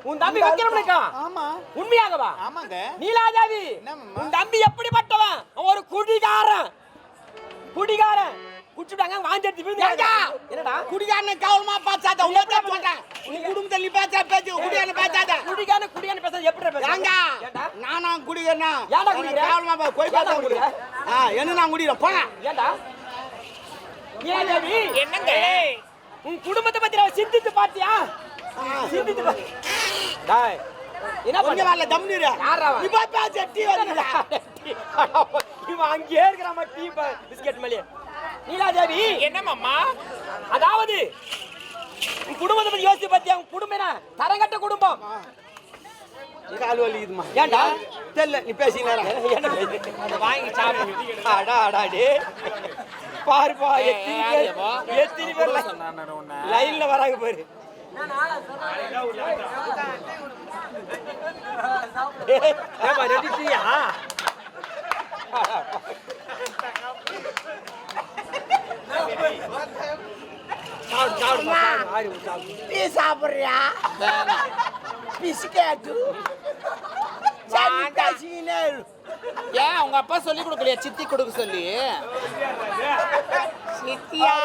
உன் தம்பி வைக்கிறவனுக்கா? ஆமா. உண்மையாகவா? ஆமாங்க. நீலாதேவி, உன் தம்பி எப்படிப்பட்டவன்? ஒரு குடிகாரன். குடிகாரன். குடிச்சுட்டாங்க வாந்தி விழுந்தாங்க. என்னடா? குடிகாரனை கவனமா பார்த்தாத. உன்னை சொல்றேன். உன் குடும்பத்தை நீ பேச குடிகாரனை பார்த்தாத. குடிகாரன் பேச எப்படி பேசுறாங்க? நானா குடிகாரனா? ஏன்டா குடிக்கிற? கவனமா போய் பார்த்தா குடிக்கிற. என்ன நான் குடிக்கிறேன் போங்க. ஏன்டா? நீலாதேவி, என்னங்க உன் குடும்பத்தை பத்தி நான் சிந்தித்து பாத்தியா? சிந்தித்து டேய் என்ன பண்ண வரல தம்னிரா? யாரா நீ போய் பேச டீ வரல. இவன் அங்கே இருக்கறாம டீ பிஸ்கட் மேலே. நீலாதேவி, என்ன மாமா? அதாவது உன் குடும்பத்தை பத்தி யோசிச்சு பாத்தியா? உன் குடும்பம் என்ன தரங்கட்ட குடும்பம். கால் வலிக்குதுமா. ஏன்டா? தெரியல நீ பேசினேரா. என்ன பேசி? அத வாங்கி சாப்பிடு. அடா டே. பாருப்பா எத்தனை பேர் லைன்ல வராங்க பாரு. ஏமா ரெடிட்டியா? நீ சாப்பிடுறியா? பிஸ்கெட்டு ஏன் உங்க அப்பா சொல்லி கொடுக்கலையா சித்தி கொடுக்க சொல்லி? சித்தியா